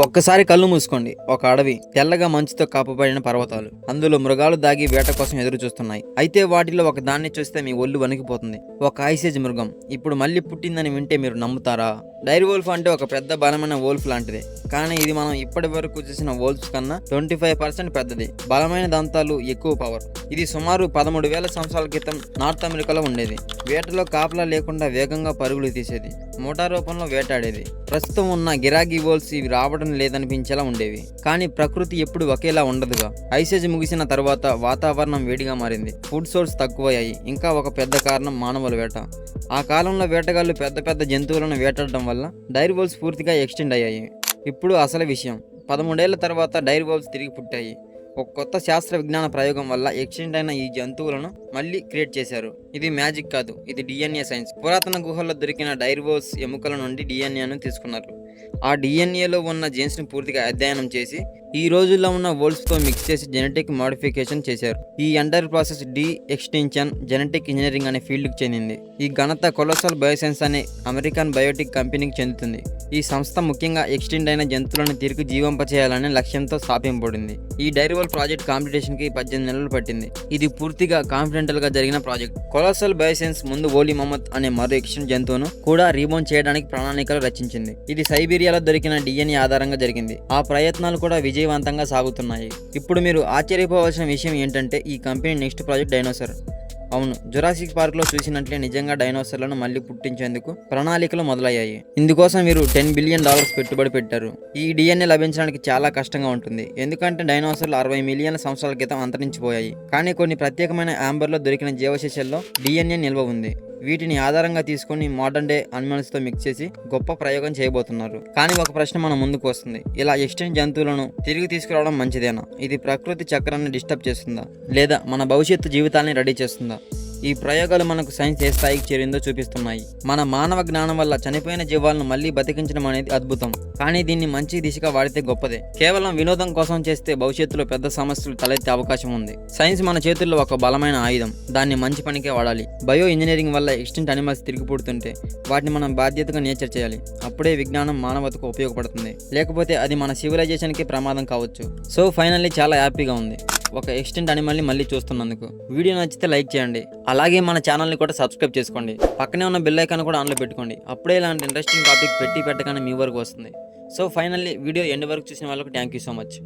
ఒక్కసారి కళ్ళు మూసుకోండి. ఒక అడవి, తెల్లగా మంచుతో కప్పబడిన పర్వతాలు, అందులో మృగాలు దాగి వేట కోసం ఎదురు చూస్తున్నాయి. అయితే వాటిలో ఒక దాన్ని చూస్తే మీ ఒళ్ళు వణికిపోతుంది. ఒక ఐసేజ్ మృగం ఇప్పుడు మళ్ళీ పుట్టిందని వింటే మీరు నమ్ముతారా? డైర్ వోల్ఫ్ అంటే ఒక పెద్ద బలమైన వోల్ఫ్ లాంటిది, కానీ ఇది మనం ఇప్పటి వరకు చూసిన వోల్ఫ్స్ కన్నా 25% పెద్దది. బలమైన దంతాలు, ఎక్కువ పవర్. ఇది సుమారు 13,000 సంవత్సరాల క్రితం నార్త్ అమెరికాలో ఉండేది. వేటలో కాపలా లేకుండా వేగంగా పరుగులు తీసేది, మోటా రూపంలో వేటాడేది. ప్రస్తుతం ఉన్న గిరాగీ వోల్ఫ్స్ ఇవి రావడం లేదనిపించేలా ఉండేవి. కానీ ప్రకృతి ఎప్పుడు ఒకేలా ఉండదుగా. ఐసేజ్ ముగిసిన తర్వాత వాతావరణం వేడిగా మారింది, ఫుడ్ సోర్స్ తక్కువయ్యాయి. ఇంకా ఒక పెద్ద కారణం మానవుల వేట. ఆ కాలంలో వేటగాళ్లు పెద్ద పెద్ద జంతువులను వేటాడడం వల్ల డైర్ వోల్ఫ్స్ పూర్తిగా ఎక్స్టెండ్ అయ్యాయి. ఇప్పుడు అసలు విషయం, 13 ఏళ్ల తర్వాత డైర్ వోల్ఫ్స్ తిరిగి పుట్టాయి. ఒక కొత్త శాస్త్ర విజ్ఞాన ప్రయోగం వల్ల ఎక్స్టెంట్ అయిన ఈ జంతువులను మళ్ళీ క్రియేట్ చేశారు. ఇది మ్యాజిక్ కాదు, ఇది డిఎన్ఏ సైన్స్. పురాతన గుహల్లో దొరికిన డైర్ వోల్ఫ్స్ ఎముకల నుండి డిఎన్ఏను తీసుకున్నారు. ఆ డిఎన్ఏలో ఉన్న జీన్స్ ని పూర్తిగా అధ్యయనం చేసి ఈ రోజుల్లో ఉన్న వోల్ఫ్స్ తో మిక్స్ చేసి జెనెటిక్ మోడిఫికేషన్ చేశారు. ఈ entire process de-extinction genetic engineering అనే ఫీల్డ్ కి చెందింది. ఈ ఘనత కొలోసల్ బయోసైన్స్ అనే అమెరికన్ బయోటిక్ కంపెనీకి చెందుతుంది. ఈ సంస్థ ముఖ్యంగా ఎక్స్టెండ్ అయిన జంతువులను తిరిగి జీవింపచేయాలనే లక్ష్యంతో స్థాపించబడింది. ఈ డైర్ వోల్ఫ్ ప్రాజెక్ట్ కాంపిటీషన్ కి 18 నెలలు పట్టింది. ఇది పూర్తిగా కాన్ఫిడెంటల్ గా జరిగిన ప్రాజెక్ట్. కొలోసల్ బయోసైన్స్ ముందు ఓలీ మహమ్మద్ అనే మరో ఎక్స్టెంట్ జంతువును కూడా రీబౌండ్ చేయడానికి ప్రణాళికలు రచించింది. ఇది సైబీరియాలో దొరికిన డిఎన్ఏ ఆధారంగా జరిగింది. ఆ ప్రయత్నాలు కూడా విజయవంతంగా సాగుతున్నాయి. ఇప్పుడు మీరు ఆశ్చర్యపోవాల్సిన విషయం ఏంటంటే ఈ కంపెనీ నెక్స్ట్ ప్రాజెక్ట్ డైనోసార్. అవును, జురాసిక్ పార్క్ లో చూసినట్లే నిజంగా డైనోసార్లను మళ్ళీ పుట్టించేందుకు ప్రణాళికలు మొదలయ్యాయి. ఇందుకోసం వీరు $10 బిలియన్ పెట్టుబడి పెట్టారు. ఈ డిఎన్ఏ లభించడానికి చాలా కష్టంగా ఉంటుంది, ఎందుకంటే డైనోసార్లు 60 మిలియన్ల సంవత్సరాల క్రితం అంతరించిపోయాయి. కానీ కొన్ని ప్రత్యేకమైన యాంబర్లో దొరికిన జీవశేషాల్లో డిఎన్ఏ నిల్వ ఉంది. వీటిని ఆధారంగా తీసుకొని మోడర్న్ డే అనిమల్స్ తో మిక్స్ చేసి గొప్ప ప్రయోగం చేయబోతున్నారు. కానీ ఒక ప్రశ్న మన ముందుకు వస్తుంది, ఇలా ఎక్స్టెంట్ జంతువులను తిరిగి తీసుకురావడం మంచిదేనా? ఇది ప్రకృతి చక్రాన్ని డిస్టర్బ్ చేస్తుందా, లేదా మన భవిష్యత్తు జీవితాన్ని రెడీ చేస్తుందా? ఈ ప్రయోగాలు మనకు సైన్స్ ఏ స్థాయికి చేరిందో చూపిస్తున్నాయి. మన మానవ జ్ఞానం వల్ల చనిపోయిన జీవాలను మళ్ళీ బతికించడం అనేది అద్భుతం, కానీ దీన్ని మంచి దిశగా వాడితే గొప్పదే. కేవలం వినోదం కోసం చేస్తే భవిష్యత్తులో పెద్ద సమస్యలు తలెత్తే అవకాశం ఉంది. సైన్స్ మన చేతుల్లో ఒక బలమైన ఆయుధం, దాన్ని మంచి పనికే వాడాలి. బయో ఇంజనీరింగ్ వల్ల ఎక్స్టెంట్ అనిమల్స్ తిరిగి పుడుతుంటే వాటిని మనం బాధ్యతగా నేచర్ చేయాలి. అప్పుడే విజ్ఞానం మానవతకు ఉపయోగపడుతుంది, లేకపోతే అది మన సివిలైజేషన్కి ప్రమాదం కావచ్చు. సో ఫైనల్లీ చాలా హ్యాపీగా ఉంది ఒక ఎక్స్టెంట్ అనిమల్ని మళ్ళీ చూస్తున్నందుకు. వీడియో నచ్చితే లైక్ చేయండి, అలాగే మన ఛానల్ని కూడా సబ్స్క్రైబ్ చేసుకోండి. పక్కనే ఉన్న బెల్ ఐకాన్ కూడా ఆన్లో పెట్టుకోండి. అప్పుడే ఇలాంటి ఇంట్రెస్టింగ్ టాపిక్ పెట్టగానే మీ వరకు వస్తుంది. సో ఫైనల్లీ వీడియో ఎండ్ వరకు చూసిన వాళ్ళకు థ్యాంక్ యూ సో మచ్.